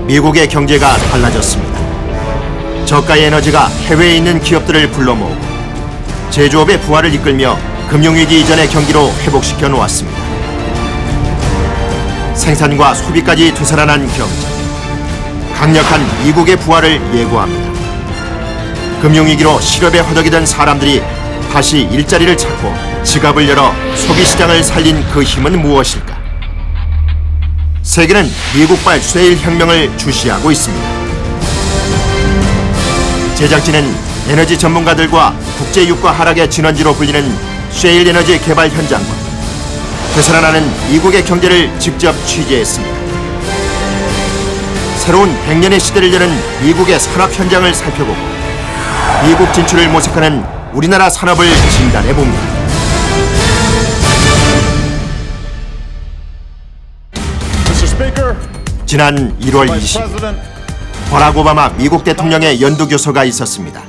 미국의 경제가 달라졌습니다. 저가의 에너지가 해외에 있는 기업들을 불러 모으고 제조업의 부활을 이끌며 금융위기 이전의 경기로 회복시켜 놓았습니다. 생산과 소비까지 되살아난 경제. 강력한 미국의 부활을 예고합니다. 금융위기로 실업에 허덕이던 사람들이 다시 일자리를 찾고 지갑을 열어 소비시장을 살린 그 힘은 무엇일까? 세계는 미국발 쉐일 혁명을 주시하고 있습니다. 제작진은 에너지 전문가들과 국제유가 하락의 진원지로 불리는 쉐일 에너지 개발 현장과 되살아나는 미국의 경제를 직접 취재했습니다. 새로운 100년의 시대를 여는 미국의 산업 현장을 살펴보고 미국 진출을 모색하는 우리나라 산업을 진단해봅니다. 지난 1월 20일 버락 오바마 미국 대통령의 연두교서가 있었습니다.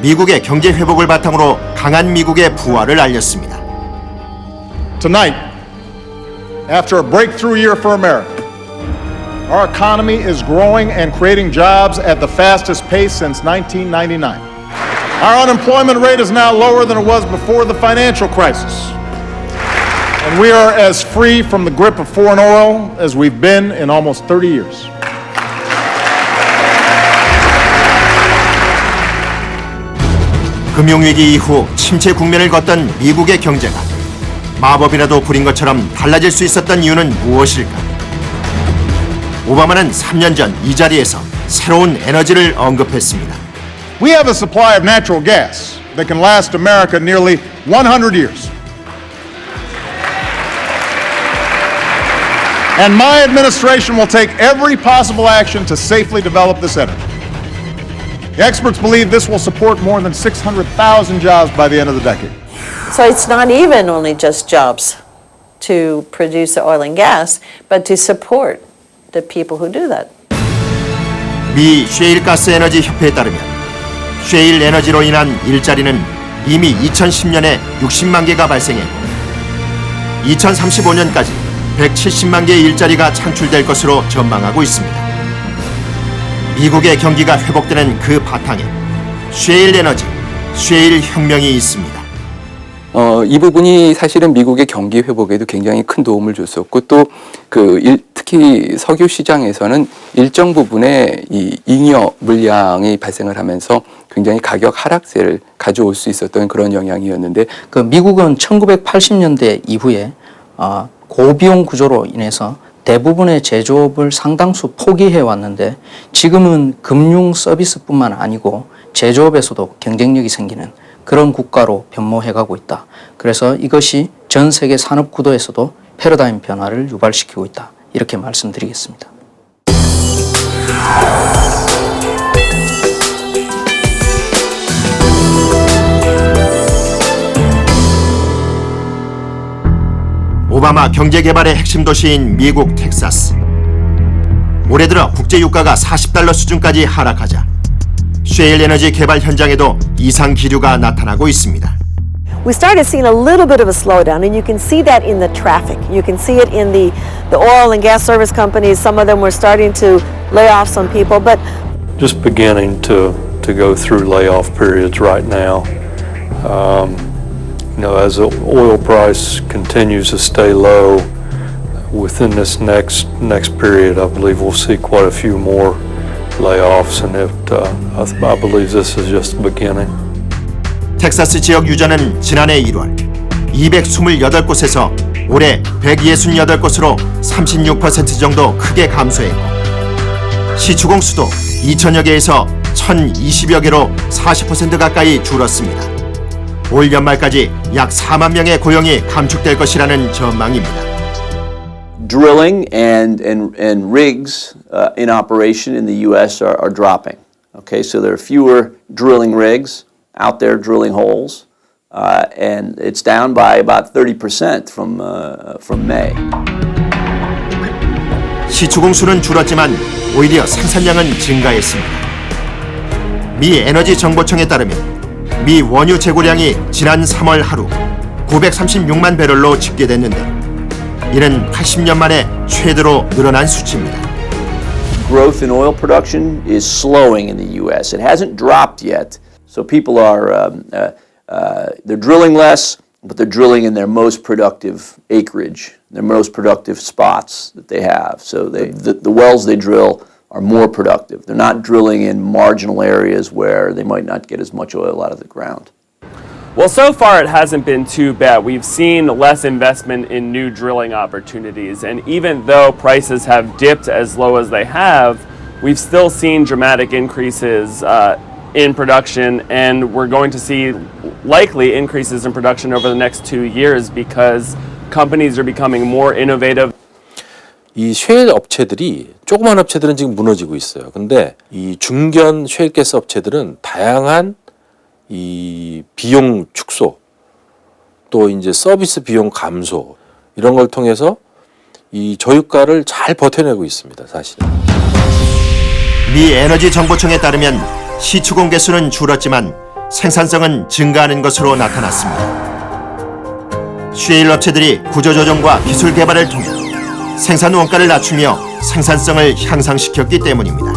미국의 경제 회복을 바탕으로 강한 미국의 부활을 알렸습니다. Tonight, after a breakthrough year for America, our economy is growing and creating jobs at the fastest pace since 1999. Our unemployment rate is now lower than it was before the financial crisis. And we are as free from the grip of foreign oil as we've been in almost 30 years. 금융위기 이후 침체 국면을 걷던 미국의 경제가 마법이라도 부린 것처럼 달라질 수 있었던 이유는 무엇일까? 오바마는 3년 전 이 자리에서 새로운 에너지를 언급했습니다. We have a supply of natural gas that can last America nearly 100 years. And my administration will take every possible action to safely develop this energy. The experts believe this will support more than 600,000 jobs by the end of the decade. So it's not even only just jobs to produce the oil and gas, but to support the people who do that. 미 쉐일 가스 에너지 협회에 따르면 쉐일 에너지로 인한 일자리는 이미 2010년에 60만 개가 발생했고 2035년까지 170만 개의 일자리가 창출될 것으로 전망하고 있습니다. 미국의 경기가 회복되는 그 바탕에 쉐일 에너지, 쉐일 혁명이 있습니다. 이 부분이 사실은 미국의 경기 회복에도 굉장히 큰 도움을 줬었고 또 특히 석유 시장에서는 일정 부분의 이 잉여 물량이 발생을 하면서 굉장히 가격 하락세를 가져올 수 있었던 그런 영향이었는데 그 미국은 1980년대 이후에 고비용 구조로 인해서 대부분의 제조업을 상당수 포기해 왔는데 지금은 금융 서비스뿐만 아니고 제조업에서도 경쟁력이 생기는 그런 국가로 변모해가고 있다. 그래서 이것이 전 세계 산업 구도에서도 패러다임 변화를 유발시키고 있다. 이렇게 말씀드리겠습니다. 오바마 경제개발의 핵심 도시인 미국 텍사스. 올해 들어 국제유가가 $40 수준까지 하락하자 쉐일 에너지 개발 현장에도 이상 기류가 나타나고 있습니다. We started seeing a little bit of a slowdown, and you can see that in the traffic. You can see it in the oil and gas service companies. Some of them were starting to lay off some people, but just beginning to go through layoff periods right now. As the oil price continues to stay low within this next period, I believe we'll see quite a few more layoffs, and I believe this is just the beginning. 텍사스 지역 유저는 지난해 1월 228곳에서 올해 168곳으로 36% 정도 크게 감소했고 시추공 수도 2천여 개에서 1,020여 개로 40% 가까이 줄었습니다. 올 연말까지 약 4만 명의 고용이 감축될 것이라는 전망입니다. Drilling and rigs in operation in the U.S. are dropping. Okay, so there are fewer drilling rigs out there drilling holes, and it's down by about 30% from May. 시추공 수는 줄었지만 오히려 생산량은 증가했습니다. 미 에너지 정보청에 따르면 미 원유 재고량이 지난 3월 하루 936만 배럴로 집계됐는데 이는 80년 만에 최대로 늘어난 수치입니다. growth in oil production is slowing in the U.S. It hasn't dropped yet, so people are they're drilling less, but they're drilling in their most productive acreage, their most productive spots that they have. So the wells they drill are more productive. They're not drilling in marginal areas where they might not get as much oil out of the ground. Well, so far it hasn't been too bad. We've seen less investment in new drilling opportunities, and even though prices have dipped as low as they have, we've still seen dramatic increases in production, and we're going to see likely increases in production over the next 2 years because companies are becoming more innovative. 이 쉐일 업체들이 조그만 업체들은 지금 무너지고 있어요. 근데 이 중견 쉐일가스 업체들은 다양한 이 비용 축소 또 이제 서비스 비용 감소 이런 걸 통해서 이 저유가를 잘 버텨내고 있습니다. 사실은. 미 에너지 정보청에 따르면 시추 공개 수는 줄었지만 생산성은 증가하는 것으로 나타났습니다. 쉐일 업체들이 구조조정과 기술 개발을 통해 생산 원가를 낮추며 생산성을 향상시켰기 때문입니다.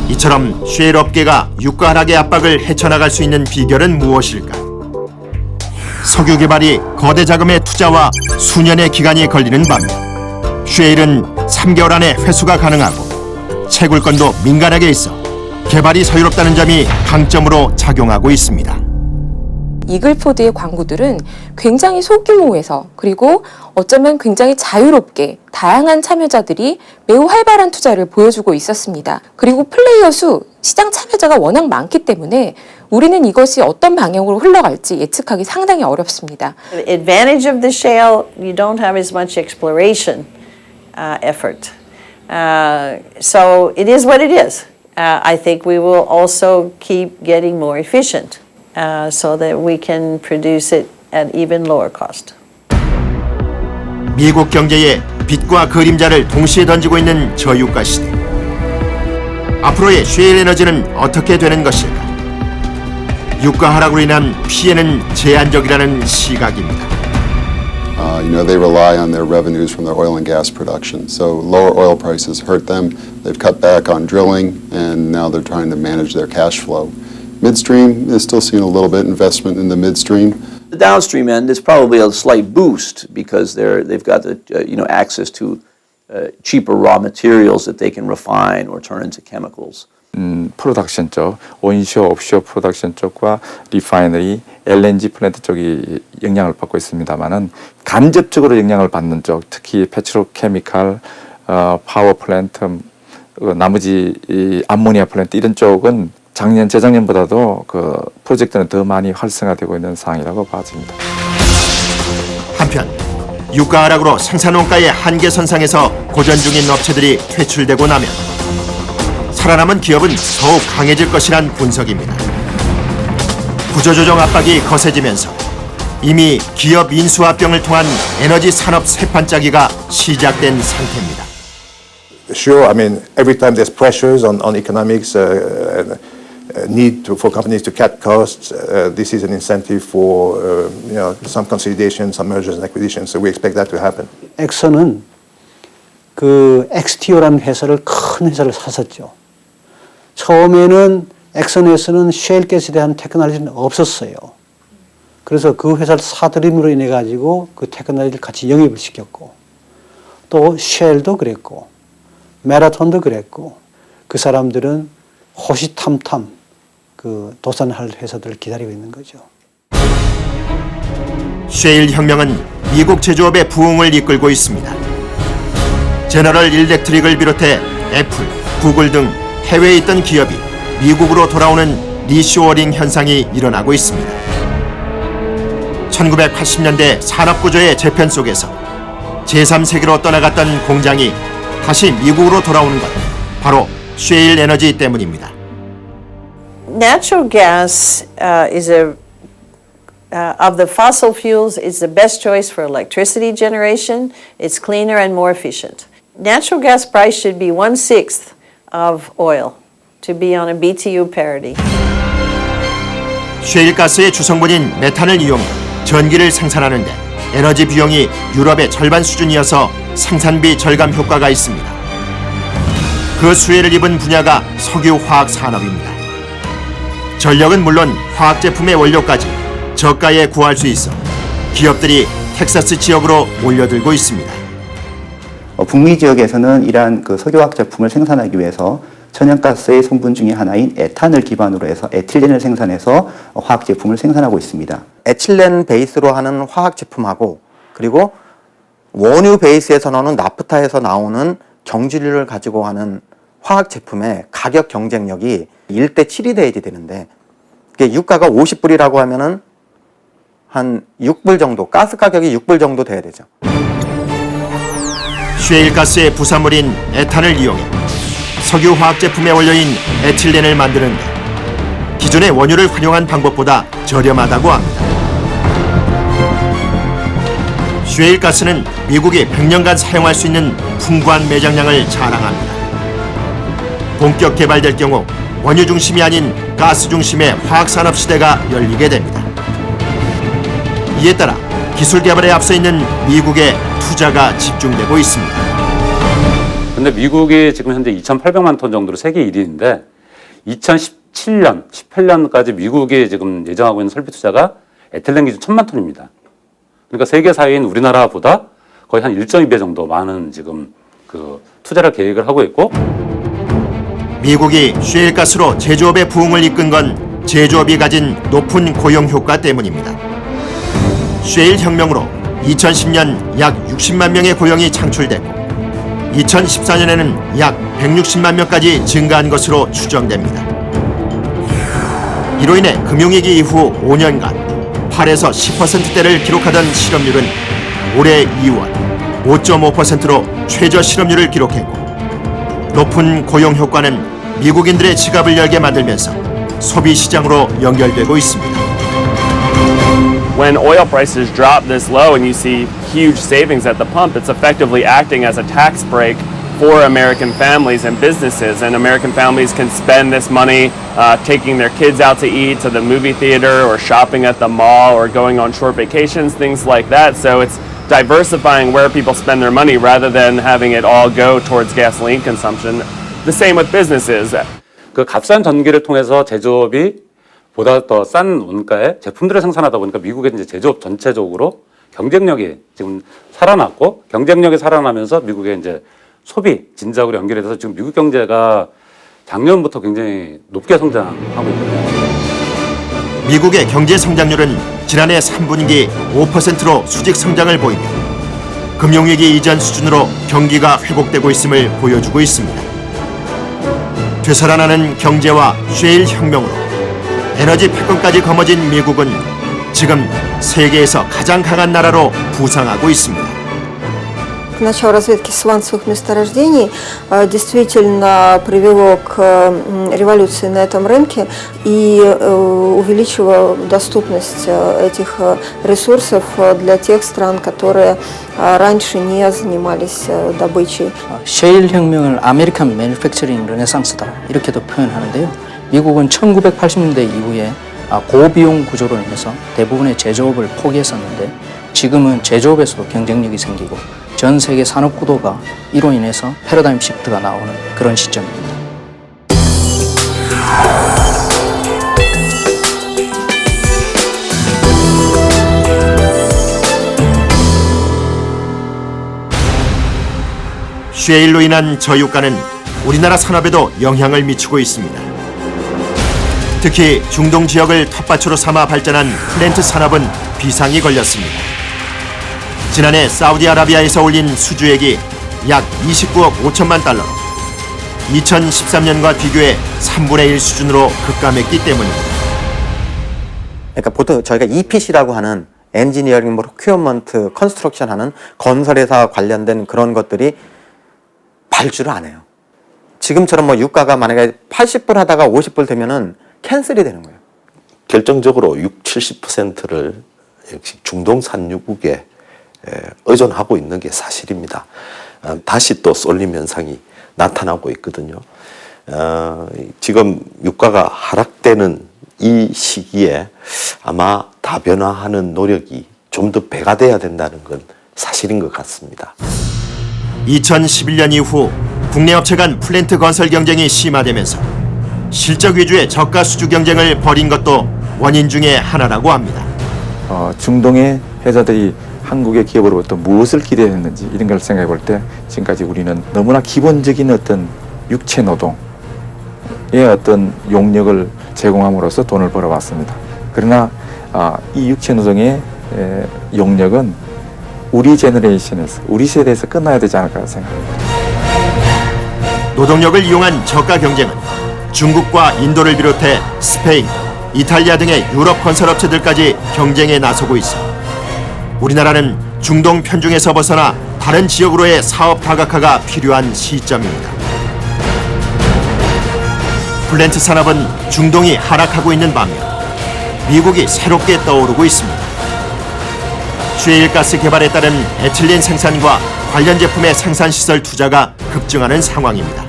이처럼 쉐일 업계가 유가 하락의 압박을 헤쳐나갈 수 있는 비결은 무엇일까? 석유 개발이 거대 자금의 투자와 수년의 기간이 걸리는 반면 쉐일은 3개월 안에 회수가 가능하고 채굴권도 민감하게 있어 개발이 서유롭다는 점이 강점으로 작용하고 있습니다. 이글포드의 광구들은 굉장히 소규모에서 그리고 어쩌면 굉장히 자유롭게 다양한 참여자들이 매우 활발한 투자를 보여주고 있었습니다. 그리고 플레이어 수, 시장 참여자가 워낙 많기 때문에 우리는 이것이 어떤 방향으로 흘러갈지 예측하기 상당히 어렵습니다. The advantage of the shale, you don't have as much exploration effort. So it is what it is. I think we will also keep getting more efficient. So that we can produce it at even lower cost. 미국 경제에 빛과 그림자를 동시에 던지고 있는 저유가 시대. 앞으로의 쉐일 에너지는 어떻게 되는 것일까? 유가 하락으로 인한 피해는 제한적이라는 시각입니다. They rely on their revenues from their oil and gas production. So lower oil prices hurt them. They've cut back on drilling, and now they're trying to manage their cash flow. Midstream is still seeing a little bit investment in the midstream. The downstream end is probably a slight boost because they've got the access to cheaper raw materials that they can refine or turn into chemicals. 프로덕션 쪽, 온쇼, 옵쇼 프로덕션 쪽과 리파이너리, LNG 플랜트 쪽이 영향을 받고 있습니다만은 간접적으로 영향을 받는 쪽, 특히 페트로케미칼, 파워 플랜트, 나머지 이 암모니아 플랜트 이런 쪽은 작년, 재작년보다도 그 프로젝트는 더 많이 활성화되고 있는 상황이라고 봐집니다. 한편 유가 하락으로 생산 원가의 한계선상에서 고전 중인 업체들이 퇴출되고 나면 살아남은 기업은 더욱 강해질 것이란 분석입니다. 구조조정 압박이 거세지면서 이미 기업 인수합병을 통한 에너지 산업 세판짜기가 시작된 상태입니다. Sure, I mean, every time there's pressures on economics, need for companies to cut costs, this is an incentive for some consolidation, some mergers and acquisitions. So we expect that to happen. 엑슨은 그 XTO라는 회사를 큰 회사를 샀었죠. 처음에는 엑슨에서는 쉐일가스에 대한 테크놀로지는 없었어요. 그래서 그 회사를 사들임으로 인해 가지고 그 테크놀로지를 같이 영입을 시켰고 또 쉘도 그랬고 마라톤도 그랬고 그 사람들은 호시탐탐 그 도산할 회사들을 기다리고 있는 거죠. 쉐일 혁명은 미국 제조업의 부흥을 이끌고 있습니다. 제너럴 일렉트릭을 비롯해 애플, 구글 등 해외에 있던 기업이 미국으로 돌아오는 리쇼어링 현상이 일어나고 있습니다. 1980년대 산업구조의 재편 속에서 제3세계로 떠나갔던 공장이 다시 미국으로 돌아오는 것, 바로 쉐일 에너지 때문입니다. Natural gas is of the fossil fuels, is the best choice for electricity generation. It's cleaner and more efficient. Natural gas price should be 1/6 of oil to be on a BTU parity. 쉐일 가스의 주성분인 메탄을 이용해 전기를 생산하는데 에너지 비용이 유럽의 절반 수준이어서 생산비 절감 효과가 있습니다. 그 수혜를 입은 분야가 석유화학 산업입니다. 전력은 물론 화학 제품의 원료까지 저가에 구할 수 있어 기업들이 텍사스 지역으로 몰려들고 있습니다. 북미 지역에서는 이러한 그 석유화학 제품을 생산하기 위해서 천연가스의 성분 중에 하나인 에탄을 기반으로 해서 에틸렌을 생산해서 화학 제품을 생산하고 있습니다. 에틸렌 베이스로 하는 화학 제품하고 그리고 원유 베이스에서 나오는 나프타에서 나오는 경질유를 가지고 하는 화학 제품의 가격 경쟁력이 1대 7이 돼야지 되는데 유가가 50불이라고 하면은 한 6불 정도, 가스 가격이 6불 정도 돼야 되죠. 셰일가스의 부산물인 에탄을 이용해 석유화학 제품의 원료인 에틸렌을 만드는데 기존의 원유를 활용한 방법보다 저렴하다고 합니다. 셰일가스는 미국이 100년간 사용할 수 있는 풍부한 매장량을 자랑합니다. 본격 개발될 경우 원유 중심이 아닌 가스 중심의 화학산업 시대가 열리게 됩니다. 이에 따라 기술 개발에 앞서 있는 미국의 투자가 집중되고 있습니다. 근데 미국이 지금 현재 2,800만 톤 정도로 세계 1위인데 2017년, 18년까지 미국이 지금 예정하고 있는 설비 투자가 에틸렌 기준 1,000만 톤입니다. 그러니까 세계 4위인 우리나라보다 거의 한 1.2배 정도 많은 지금 그 투자를 계획을 하고 있고 미국이 셰일가스로 제조업의 부흥을 이끈 건 제조업이 가진 높은 고용 효과 때문입니다. 셰일 혁명으로 2010년 약 60만 명의 고용이 창출됐고 2014년에는 약 160만 명까지 증가한 것으로 추정됩니다. 이로 인해 금융위기 이후 5년간 8에서 10%대를 기록하던 실업률은 올해 2월 5.5%로 최저 실업률을 기록했고 높은 고용 효과는 미국인들의 지갑을 열게 만들면서 소비 시장으로 연결되고 있습니다. When oil prices drop this low and you see huge savings at the pump, it's effectively acting as a tax break for American families and businesses. And American families can spend this money taking their kids out to eat, to the movie theater, or shopping at the mall, or going on short vacations, things like that. So it's diversifying where people spend their money rather than having it all go towards gasoline consumption. The same with businesses. 그 값싼 전기를 통해서 제조업이 보다 더 싼 원가의 제품들을 생산하다 보니까 미국의 이제 제조업 전체적으로 경쟁력이 지금 살아났고 경쟁력이 살아나면서 미국의 이제 소비 진작으로 연결이 돼서 지금 미국 경제가 작년부터 굉장히 높게 성장하고 있거든요. 미국의 경제 성장률은 지난해 3분기 5%로 수직 성장을 보이며 금융위기 이전 수준으로 경기가 회복되고 있음을 보여주고 있습니다. 되살아나는 경제와 셰일 혁명으로 에너지 패권까지 거머쥔 미국은 지금 세계에서 가장 강한 나라로 부상하고 있습니다. Начало разведки сланцевых месторождений действительно привело к революции на этом рынке и увеличило доступность этих ресурсов для тех стран, которые раньше не занимались добычей. 셰일 혁명을 아메리칸 매니팩처링 르네상스다 이렇게도 표현하는데요. 미국은 1980년대 이후에 고비용 구조로 인해서 대부분의 제조업을 포기했었는데 지금은 제조업에서도 경쟁력이 생기고 전 세계 산업 구도가 이로 인해서 패러다임 시프트가 나오는 그런 시점입니다. 셰일로 인한 저유가는 우리나라 산업에도 영향을 미치고 있습니다. 특히 중동 지역을 텃밭으로 삼아 발전한 플랜트 산업은 비상이 걸렸습니다. 지난해 사우디아라비아에서 올린 수주액이 약 29억 5천만 달러로 2013년과 비교해 3분의 1 수준으로 급감했기 때문입니다. 그러니까 보통 저희가 EPC라고 하는 엔지니어링, 프로큐어먼트, 컨스트럭션 하는 건설회사 관련된 그런 것들이 발주를 안 해요. 지금처럼 유가가 만약에 80불 하다가 50불 되면은 캔슬이 되는 거예요. 결정적으로 60-70%를 역시 중동 산유국에 의존하고 있는 게 사실입니다. 다시 또 쏠림 현상이 나타나고 있거든요. 지금 유가가 하락되는 이 시기에 아마 다변화하는 노력이 좀 더 배가 돼야 된다는 건 사실인 것 같습니다. 2011년 이후 국내 업체 간 플랜트 건설 경쟁이 심화되면서 실적 위주의 저가 수주 경쟁을 벌인 것도 원인 중에 하나라고 합니다. 중동의 회사들이 한국의 기업으로부터 무엇을 기대했는지 이런 걸 생각해 볼 때 지금까지 우리는 너무나 기본적인 어떤 육체 노동의 어떤 용역을 제공함으로써 돈을 벌어왔습니다. 그러나 이 육체 노동의 용역은 우리 제너레이션에서, 우리 세대에서 끝나야 되지 않을까 생각합니다. 노동력을 이용한 저가 경쟁은 중국과 인도를 비롯해 스페인, 이탈리아 등의 유럽 건설업체들까지 경쟁에 나서고 있어 우리나라는 중동 편중에서 벗어나 다른 지역으로의 사업 다각화가 필요한 시점입니다. 플랜트 산업은 중동이 하락하고 있는 반면 미국이 새롭게 떠오르고 있습니다. 셰일가스 개발에 따른 에틸렌 생산과 관련 제품의 생산시설 투자가 급증하는 상황입니다.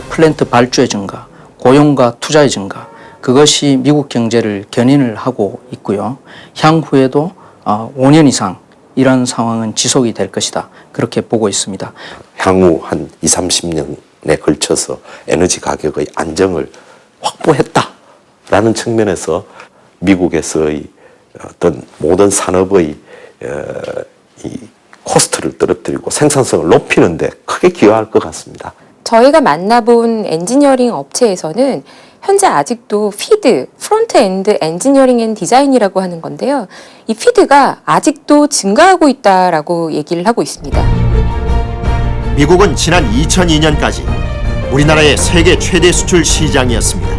플랜트 발주의 증가, 고용과 투자의 증가, 그것이 미국 경제를 견인을 하고 있고요. 향후에도 5년 이상 이런 상황은 지속이 될 것이다. 그렇게 보고 있습니다. 향후 한 20-30년에 걸쳐서 에너지 가격의 안정을 확보했다라는 측면에서 미국에서의 어떤 모든 산업의 이 코스트를 떨어뜨리고 생산성을 높이는 데 크게 기여할 것 같습니다. 저희가 만나본 엔지니어링 업체에서는 현재 아직도 피드, 프론트 엔드 엔지니어링 앤 디자인이라고 하는 건데요. 이 피드가 아직도 증가하고 있다라고 얘기를 하고 있습니다. 미국은 지난 2002년까지 우리나라의 세계 최대 수출 시장이었습니다.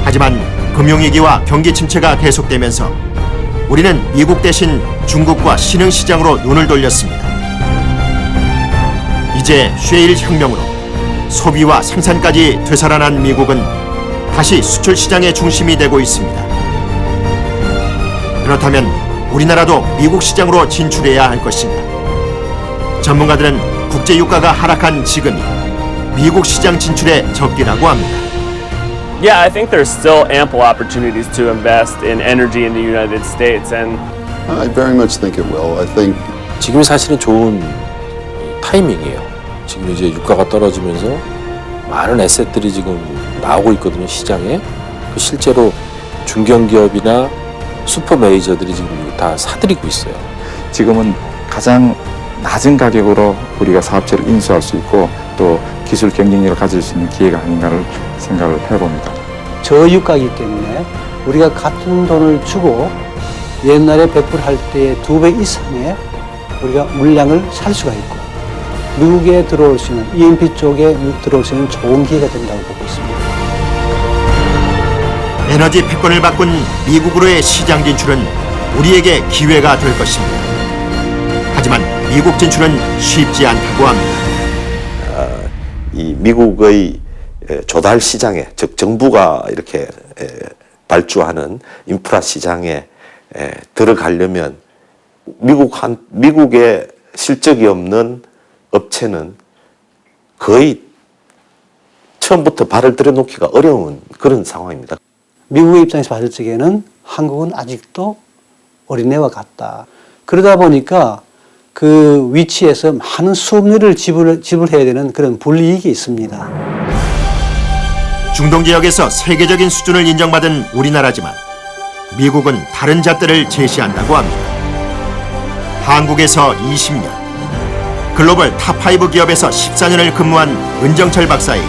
하지만 금융위기와 경기 침체가 계속되면서 우리는 미국 대신 중국과 신흥 시장으로 눈을 돌렸습니다. 이제 셰일 혁명으로 소비와 생산까지 되살아난 미국은 다시 수출 시장의 중심이 되고 있습니다. 그렇다면 우리나라도 미국 시장으로 진출해야 할 것인가? 전문가들은 국제 유가가 하락한 지금이 미국 시장 진출의 적기라고 합니다. Yeah, I think there's still ample opportunities to invest in energy in the United States, and I very much think it will. I think 지금이 사실은 좋은 타이밍이에요. 지금 이제 유가가 떨어지면서 많은 에셋들이 지금 나오고 있거든요, 시장에. 실제로 중견기업이나 슈퍼 메이저들이 지금 다 사들이고 있어요. 지금은 가장 낮은 가격으로 우리가 사업체를 인수할 수 있고 또 기술 경쟁력을 가질 수 있는 기회가 아닌가를 생각을 해봅니다. 저유가이기 때문에 우리가 같은 돈을 주고 옛날에 배출할 때의 2배 이상의 우리가 물량을 살 수가 있고 미국에 들어올 수 있는 EMP 쪽에 들어올 수 있는 좋은 기회가 된다고 보고 있습니다. 에너지 패권을 바꾼 미국으로의 시장 진출은 우리에게 기회가 될 것입니다. 하지만 미국 진출은 쉽지 않다고 합니다. 이 미국의 조달 시장에, 즉 정부가 이렇게 발주하는 인프라 시장에 들어가려면 미국에 실적이 없는 업체는 거의 처음부터 발을 들여놓기가 어려운 그런 상황입니다. 미국의 입장에서 봤을 적에는 한국은 아직도 어린애와 같다. 그러다 보니까 그 위치에서 많은 수업료를 지불해야 되는 그런 불이익이 있습니다. 중동 지역에서 세계적인 수준을 인정받은 우리나라지만 미국은 다른 잣대를 제시한다고 합니다. 한국에서 20년, 글로벌 탑5 기업에서 14년을 근무한 은정철 박사에게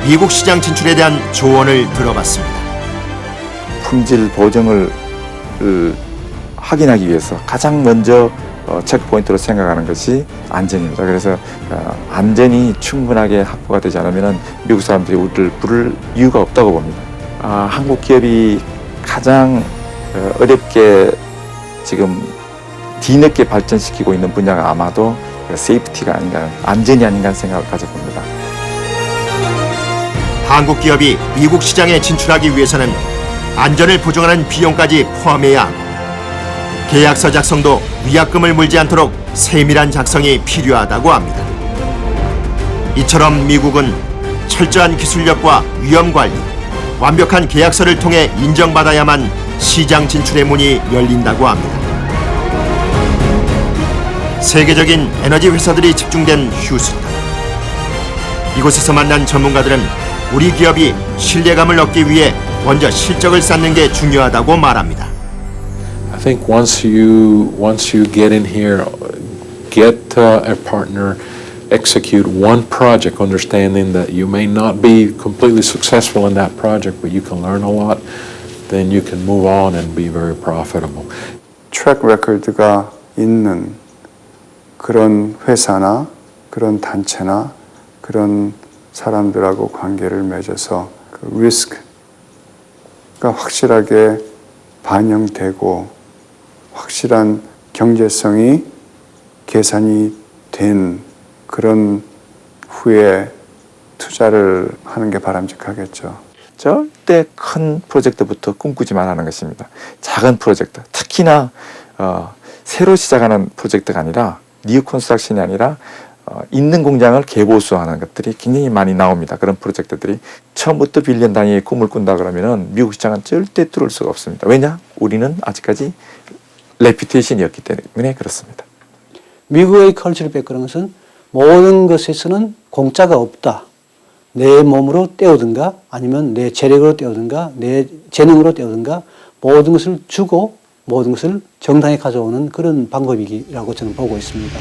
미국 시장 진출에 대한 조언을 들어봤습니다. 품질 보증을 확인하기 위해서 가장 먼저 체크포인트로 생각하는 것이 안전입니다. 그래서 안전이 충분하게 확보가 되지 않으면 미국 사람들이 우리를 부를 이유가 없다고 봅니다. 한국 기업이 가장 어렵게 지금 뒤늦게 발전시키고 있는 분야가 아마도 세이프티가 아닌가, 안전이 아닌가 하는 생각을 가져봅니다. 한국 기업이 미국 시장에 진출하기 위해서는 안전을 보증하는 비용까지 포함해야 하고 계약서 작성도 위약금을 물지 않도록 세밀한 작성이 필요하다고 합니다. 이처럼 미국은 철저한 기술력과 위험 관리, 완벽한 계약서를 통해 인정받아야만 시장 진출의 문이 열린다고 합니다. 세계적인 에너지 회사들이 집중된 휴스턴. 이곳에서 만난 전문가들은 우리 기업이 신뢰감을 얻기 위해 먼저 실적을 쌓는 게 중요하다고 말합니다. I think once you get in here, get a partner, execute one project, understanding that you may not be completely successful in that project, but you can learn a lot, then you can move on and be very profitable. 트랙 레코드가 있는 그런 회사나 그런 단체나 그런 사람들하고 관계를 맺어서 그 리스크가 확실하게 반영되고 확실한 경제성이 계산이 된 그런 후에 투자를 하는 게 바람직하겠죠. 절대 큰 프로젝트부터 꿈꾸지만 하는 것입니다. 작은 프로젝트, 특히나 새로 시작하는 프로젝트가 아니라 뉴 컨스트럭션이 아니라 있는 공장을 개보수하는 것들이 굉장히 많이 나옵니다. 그런 프로젝트들이 처음부터 빌리언 단위의 꿈을 꾼다 그러면은 미국 시장은 절대 뚫을 수가 없습니다. 왜냐? 우리는 아직까지 레피테이션이었기 때문에 그렇습니다. 미국의 컬처를 베이크라는 것은 모든 것에서는 공짜가 없다. 내 몸으로 때우든가 아니면 내 재력으로 때우든가 내 재능으로 때우든가 모든 것을 주고 모든 것을 정당히 가져오는 그런 방법이라고 저는 보고 있습니다.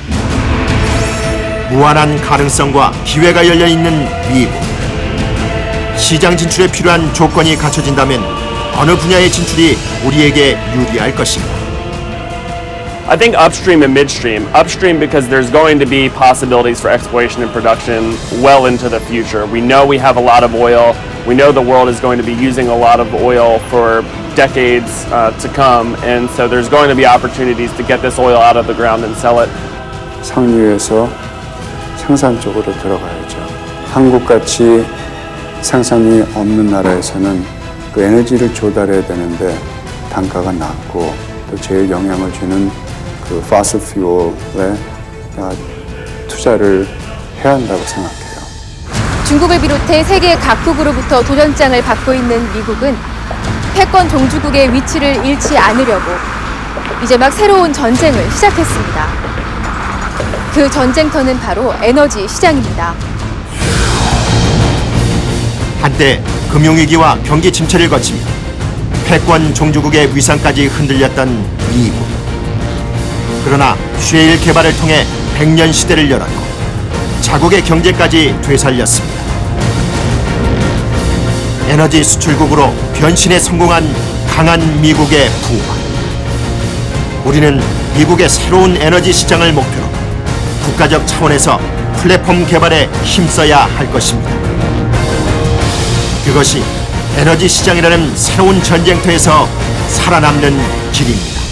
무한한 가능성과 기회가 열려있는 미국. 시장 진출에 필요한 조건이 갖춰진다면 어느 분야의 진출이 우리에게 유리할 것인가? I think upstream and midstream. Upstream because there's going to be possibilities for exploration and production well into the future. We know we have a lot of oil. We know the world is going to be using a lot of oil for decades to come, and so there's going to be opportunities to get this oil out of the ground and sell it. 상류에서 생산 쪽으로 들어가야죠. 한국같이 생산이 없는 나라에서는 그 에너지를 조달해야 되는데 단가가 낮고 또 제일 영향을 주는 그 파슬 퓨얼에 투자를 해야 한다고 생각해요. 중국을 비롯해 세계 각국으로부터 도전장을 받고 있는 미국은 패권 종주국의 위치를 잃지 않으려고 이제 막 새로운 전쟁을 시작했습니다. 그 전쟁터는 바로 에너지 시장입니다. 한때 금융위기와 경기 침체를 거치며 패권 종주국의 위상까지 흔들렸던 미국. 그러나 쉐일 개발을 통해 100년 시대를 열었고 자국의 경제까지 되살렸습니다. 에너지 수출국으로 변신에 성공한 강한 미국의 부활. 우리는 미국의 새로운 에너지 시장을 목표로 국가적 차원에서 플랫폼 개발에 힘써야 할 것입니다. 그것이 에너지 시장이라는 새로운 전쟁터에서 살아남는 길입니다.